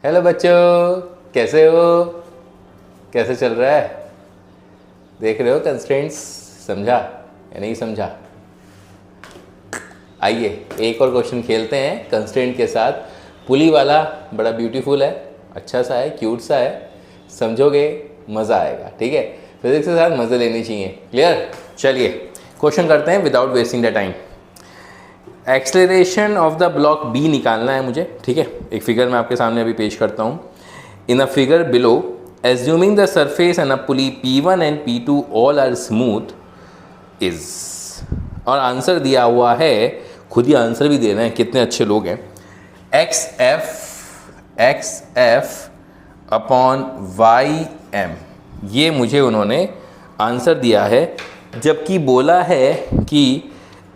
Hello बच्चों, कैसे हो? कैसे चल रहा है? देख रहे हो कंस्ट्रेंट्स? समझा या नहीं समझा? आइए एक और क्वेश्चन खेलते हैं कंस्ट्रेंट के साथ। पुली वाला बड़ा ब्यूटीफुल है, अच्छा सा है, क्यूट सा है, समझोगे मज़ा आएगा। ठीक है, फिजिक्स के साथ मज़े लेने चाहिए। क्लियर? चलिए क्वेश्चन करते हैं without wasting the time. Acceleration of the block B निकालना है मुझे। ठीक है, एक फिगर मैं आपके सामने अभी पेश करता हूँ। In a figure below, assuming the surface and a pulley P1 and P2 all are smooth is, और आंसर दिया हुआ है, खुद ही आंसर भी दे रहे हैं, कितने अच्छे लोग हैं। X F upon Y M, ये मुझे उन्होंने आंसर दिया है, जबकि बोला है कि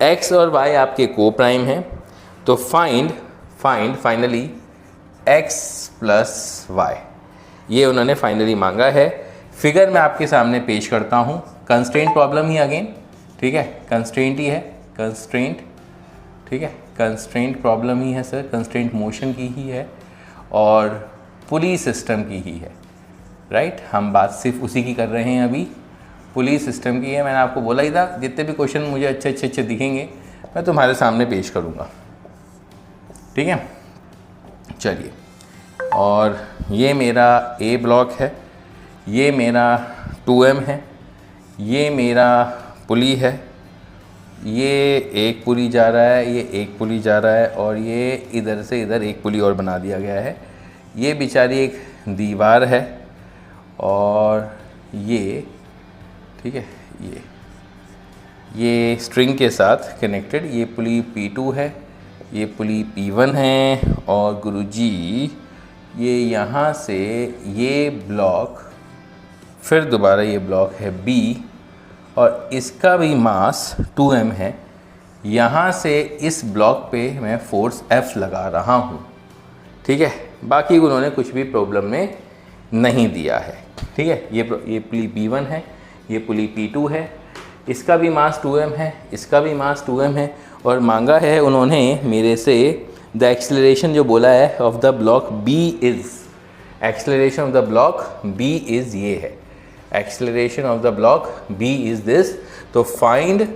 x और y आपके को प्राइम हैं, तो find finally x plus Y, ये उन्होंने फाइनली मांगा है। फिगर मैं आपके सामने पेश करता हूँ। कंस्ट्रेंट प्रॉब्लम ही अगेन, ठीक है, कंस्ट्रेंट ही है, कंस्ट्रेंट, ठीक है, कंस्ट्रेंट प्रॉब्लम ही है सर, कंस्ट्रेंट मोशन की ही है और पुली सिस्टम की ही है। राइट, हम बात सिर्फ उसी की कर रहे हैं अभी, पुलिस सिस्टम की है। मैंने आपको बोला ही था, जितने भी क्वेश्चन मुझे अच्छे दिखेंगे मैं तुम्हारे सामने पेश करूँगा। ठीक है, चलिए, और ये मेरा ए ब्लॉक है, ये मेरा 2m है, ये मेरा पुली है, ये एक पुली जा रहा है, ये एक पुली जा रहा है, और ये इधर से इधर एक पुली और बना दिया गया है। ये बेचारी एक दीवार है, और ये, ठीक है, ये स्ट्रिंग के साथ कनेक्टेड, ये पुली P2 है, ये पुली P1 है, और गुरुजी ये यहाँ से ये ब्लॉक, फिर दोबारा ये ब्लॉक है B, और इसका भी मास 2m है। यहाँ से इस ब्लॉक पे मैं फोर्स F लगा रहा हूँ। ठीक है, बाकी उन्होंने कुछ भी प्रॉब्लम में नहीं दिया है। ठीक है, ये पुली P1 है, ये पुली P2 है, इसका भी मास 2m है, इसका भी मास 2m है, और मांगा है उन्होंने मेरे से द एक्सेलरेशन, जो बोला है, of the block B is, acceleration of the block B is ये है, acceleration of the block B is this. तो फाइंड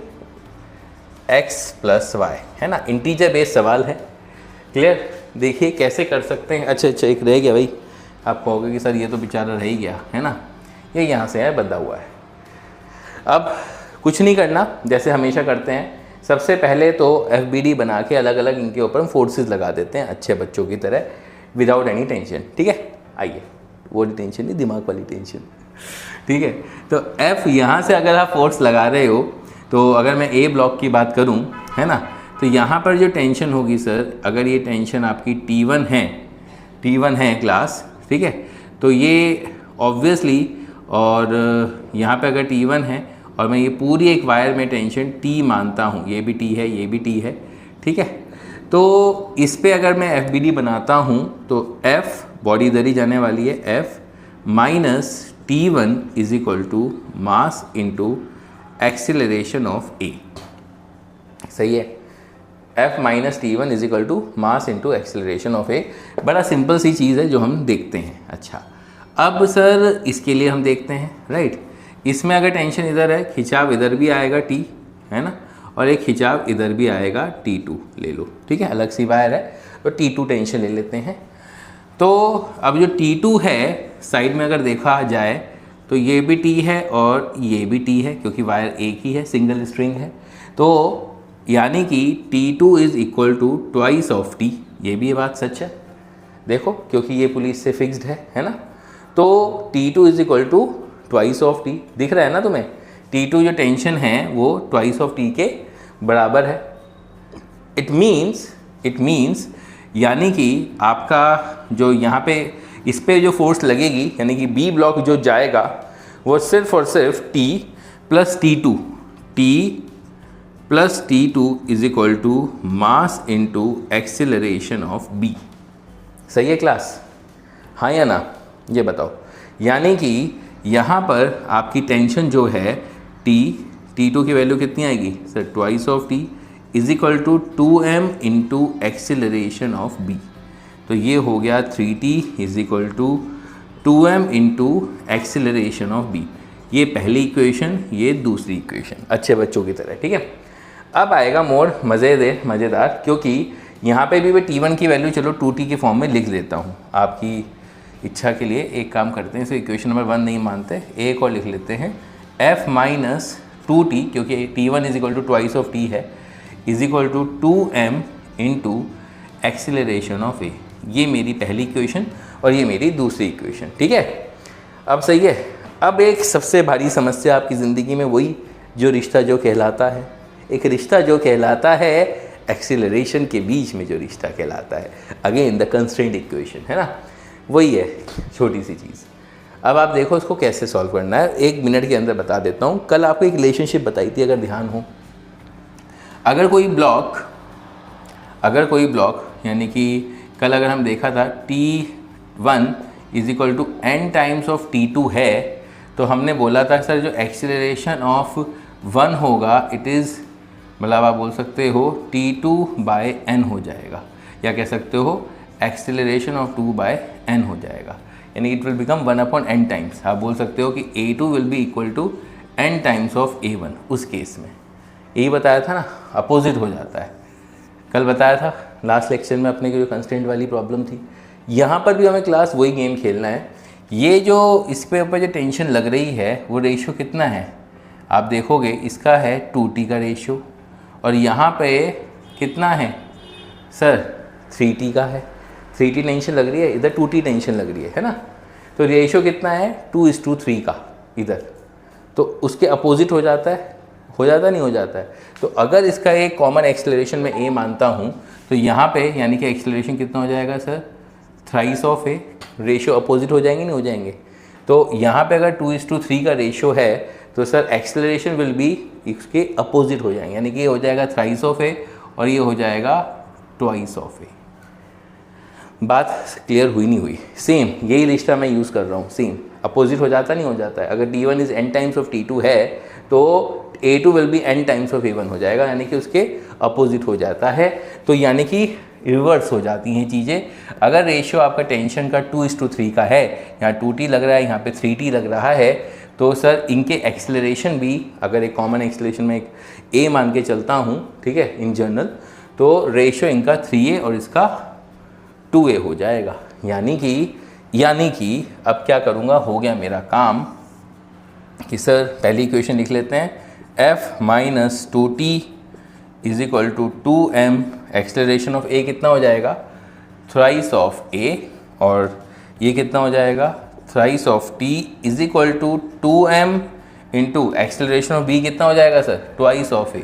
x प्लस वाई, है ना, इंटीजर बेस्ड सवाल है। क्लियर? देखिए कैसे कर सकते हैं। अच्छा, एक रह गया भाई, आप कहोगे कि सर ये तो बेचारा रह ही गया, है ना, ये यहाँ से है, बंधा हुआ है। अब कुछ नहीं करना, जैसे हमेशा करते हैं, सबसे पहले तो FBD बना के अलग अलग इनके ऊपर हम फोर्सेस लगा देते हैं, अच्छे बच्चों की तरह, विदाउट एनी टेंशन। ठीक है, आइए, वो टेंशन नहीं, दिमाग वाली टेंशन। ठीक है, तो F यहाँ से अगर आप फोर्स लगा रहे हो, तो अगर मैं A ब्लॉक की बात करूँ, है ना, तो यहाँ पर जो टेंशन होगी सर, अगर ये टेंशन आपकी T1 है क्लास, ठीक है, तो ये ऑब्वियसली, और यहाँ पे अगर T1 है और मैं ये पूरी एक वायर में टेंशन T मानता हूँ, ये भी T है, ये भी T है, ठीक है, तो इस पे अगर मैं FBD बनाता हूँ तो F, बॉडी इधर ही जाने वाली है, F minus T1 is equal to mass into acceleration of A। सही है, F minus T1 is equal to mass into acceleration of A। बड़ा सिंपल सी चीज़ है जो हम देखते हैं। अच्छा, अब सर इसके लिए हम देखते हैं, राइट, इसमें अगर टेंशन इधर है, खिंचाव इधर भी आएगा T, है ना, और एक खिंचाव इधर भी आएगा T2 ले लो। ठीक है, अलग सी वायर है, तो T2 टेंशन ले लेते हैं। तो अब जो T2 है, साइड में अगर देखा जाए तो ये भी T है और ये भी T है, क्योंकि वायर एक ही है, सिंगल स्ट्रिंग है, तो यानी कि T2 is equal to twice of T। ये भी ये बात सच है, देखो, क्योंकि ये पुलिस से फिक्स्ड है ना, तो T2 is equal to twice of T। दिख रहा है ना तुम्हें, T2 जो टेंशन है वो ट्वाइस ऑफ T के बराबर है। इट मीन्स यानी कि आपका जो यहाँ पे इस पे जो फोर्स लगेगी, यानी कि B ब्लॉक जो जाएगा वो सिर्फ और सिर्फ T plus T2 is equal to mass into acceleration of B। सही है क्लास? हाँ या ना, ये बताओ। यानी कि यहाँ पर आपकी टेंशन जो है T2 की वैल्यू कितनी आएगी sir, twice of T is equal to 2m into acceleration of B। तो ये हो गया 3t is equal to 2m into acceleration of b। ये पहली इक्वेशन, ये दूसरी इक्वेशन, अच्छे बच्चों की तरह, ठीक है। अब आएगा मोड मज़ेदार, क्योंकि यहाँ पे भी मैं t1 की वैल्यू चलो 2t के फॉर्म में लिख देता हूँ आपकी इच्छा के लिए। एक काम करते हैं, इसे इक्वेशन नंबर 1 नहीं मानते, एक और लिख लेते हैं, f माइनस 2t, क्योंकि t1 is equal to twice of t है, is equal to 2m into acceleration of a। ये मेरी पहली इक्वेशन और ये मेरी दूसरी इक्वेशन, ठीक है। अब सही है। अब एक सबसे भारी समस्या आपकी ज़िंदगी में, वही जो रिश्ता जो कहलाता है, एक रिश्ता जो कहलाता है एक्सीलरेशन के बीच में जो रिश्ता कहलाता है, अगेन द कंस्ट्रेंट इक्वेशन, है ना, वही है छोटी सी चीज़। अब आप देखो इसको कैसे सॉल्व करना है, 1 मिनट के अंदर बता देता हूँ। कल आपको एक रिलेशनशिप बताई थी, अगर ध्यान हो, अगर कोई ब्लॉक यानी कि कल अगर हम देखा था t1 is equal to n times of t2 है, तो हमने बोला था सर जो एक्सीलरेशन ऑफ 1 होगा इट इज़, मतलब आप बोल सकते हो t2 बाय n हो जाएगा, या कह सकते हो एक्सीलरेशन ऑफ 2 बाय n हो जाएगा, यानी it will become 1/n times. आप बोल सकते हो कि a2 will be equal to n times of a1। उस केस में यही बताया था ना, अपोजिट हो जाता है, कल बताया था लास्ट लेक्चर में अपने की जो कंस्टेंट वाली प्रॉब्लम थी। यहाँ पर भी हमें क्लास वही गेम खेलना है। ये जो इस पे ऊपर जो टेंशन लग रही है वो रेशियो कितना है, आप देखोगे इसका है 2t का रेशियो, और यहाँ पे कितना है सर 3t का है। 3t टेंशन लग रही है, इधर 2t टेंशन लग रही है ना, तो रेशियो कितना है 2:3 का इधर, तो उसके अपोजिट हो जाता है, नहीं हो जाता है। तो अगर इसका एक कॉमन एक्सेलरेशन में a मानता हूँ, तो यहाँ पे यानी कि एक्सेलरेशन कितना हो जाएगा sir, thrice of a। Ratio opposite हो जाएंगे, नहीं हो जाएंगे। तो यहाँ पे अगर 2:3 का रेशियो है, तो सर एक्सेलरेशन विल बी इसके अपोजिट हो जाएंगे, यानी कि ये हो जाएगा थ्राइस ऑफ a और ये हो जाएगा ट्वाइस ऑफ a। बात क्लियर हुई नहीं हुई? सेम यही रिश्ता मैं यूज़ कर रहा हूँ, सेम अपोजिट हो जाता, नहीं हो जाता है। अगर t1 is n times of t2 है, तो a2 will B n times of a1 हो जाएगा, यानी कि उसके अपोजिट हो जाता है। तो यानी कि रिवर्स हो जाती हैं चीज़ें। अगर रेशियो आपका टेंशन का 2:3 का है, यहाँ 2t लग रहा है, यहाँ पे 3t लग रहा है, तो सर इनके एक्सेलरेशन भी, अगर एक कॉमन एक्सेलरेशन में एक a मान के चलता हूँ, ठीक है, इन जनरल, तो रेशियो इनका 3a और इसका 2a हो जाएगा। यानी कि अब क्या करूँगा, हो गया मेरा काम कि सर पहली इक्वेशन लिख लेते हैं, f minus 2t is equal to 2m, acceleration of a कितना हो जाएगा, थ्राइस ऑफ a, और ये कितना हो जाएगा, thrice of t is equal to 2m into acceleration of b कितना हो जाएगा sir, twice of a।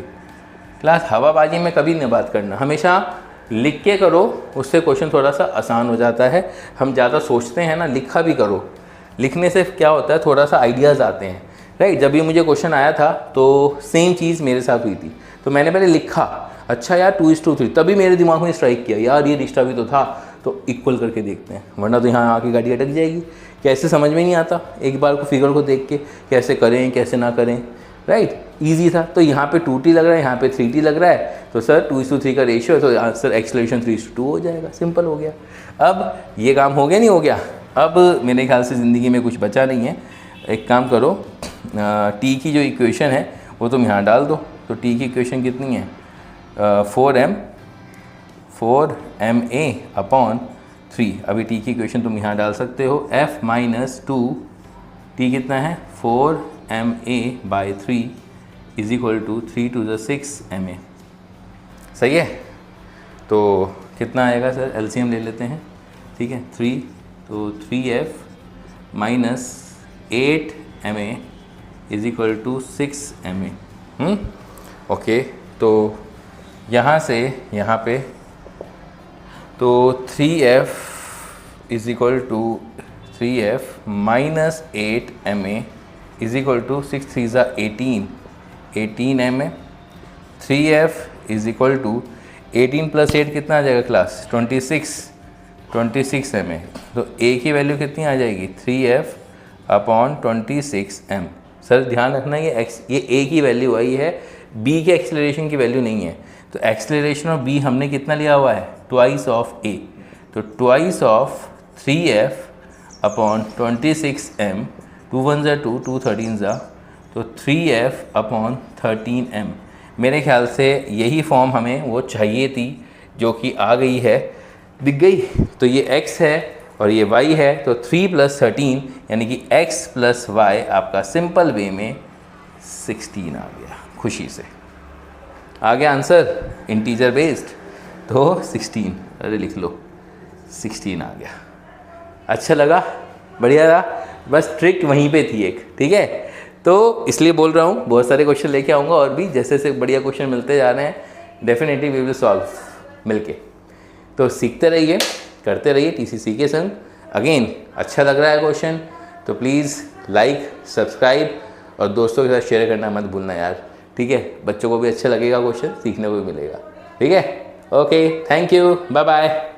Class हवाबाजी में कभी नहीं बात करना, हमेशा लिख के करो, उससे क्वेश्चन थोड़ा सा आसान हो जाता है। हम ज़्यादा सोचते हैं ना, लिखा भी करो, लिखने से क्या होता है थोड़ा सा आइडियाज़ आते हैं, राइट। जब भी मुझे क्वेश्चन आया था तो सेम चीज़ मेरे साथ हुई थी, तो मैंने पहले लिखा, अच्छा यार 2:3, तभी मेरे दिमाग में स्ट्राइक किया, यार ये रिश्ता भी तो था, तो इक्वल करके देखते हैं, वरना तो यहाँ आके गाड़ी अटक जाएगी। कैसे समझ में नहीं आता, एक बार को फिगर को देख के कैसे करें कैसे ना करें, राइट, इजी था। तो यहाँ पे 2t लग रहा है, यहाँ पे 3t लग रहा है, तो सर 2:3 का रेशियो है, तो आंसर एक्सेलरेशन 3:2 हो जाएगा, सिंपल हो गया। अब ये काम हो गया, नहीं हो गया? अब मेरे ख्याल से ज़िंदगी में कुछ बचा नहीं है। एक काम करो, t की जो इक्वेशन है वो तुम यहाँ डाल दो। तो t की इक्वेशन कितनी है, 4ma अपॉन 3। अभी t की इक्वेशन तुम यहाँ डाल सकते हो, f माइनस 2t कितना है, 4ma by 3 is equal to 3⁶ma। सही है? तो कितना आएगा सर, एलसीएम ले लेते हैं, ठीक है, 3, तो 3f minus 8ma is equal to 6ma। Okay, तो यहाँ से यहाँ पे, तो 3f is equal to 3f minus 8ma is equal to 6 3 18ma। 3f is equal to 18 plus 8 कितना आ जाएगा क्लास, 26ma। तो a की वैल्यू कितनी आ जाएगी, 3f अपॉन 26m। सर ध्यान रखना, ये a की वैल्यू आई है, b के एक्सेलरेशन की वैल्यू नहीं है। तो एक्सेलरेशन ऑफ b हमने कितना लिया हुआ है, ट्वाइस ऑफ a। तो twice of 3f upon 26m, 2 1 ज़ा 2, 2 13 ज़ा, तो 3f अपॉन 13m। मेरे ख्याल से यही फॉर्म हमें वो चाहिए थी, जो कि आ गई है, दिख गई। तो ये x है और ये y है, तो 3 + 13 यानी कि x + y आपका सिंपल वे में 16 आ गया। खुशी से आ गया आंसर इंटीजर बेस्ड, तो 16, अरे लिख लो 16 आ गया। अच्छा लगा, बढ़िया रहा, बस ट्रिक वहीं पे थी एक, ठीक है। तो इसलिए बोल रहा हूँ बहुत सारे क्वेश्चन लेके आऊँगा, और भी जैसे जैसे बढ़िया क्वेश्चन मिलते जा रहे हैं डेफिनेटली वी विल सॉल्व मिलके। तो सीखते रहिए, करते रहिए टीसीसी के संग। अगेन अच्छा लग रहा है क्वेश्चन तो प्लीज़ लाइक, सब्सक्राइब और दोस्तों के साथ शेयर करना मत भूलना यार, ठीक है। बच्चों को भी अच्छा लगेगा, क्वेश्चन सीखने को भी मिलेगा, ठीक है। Okay, thank you, bye bye.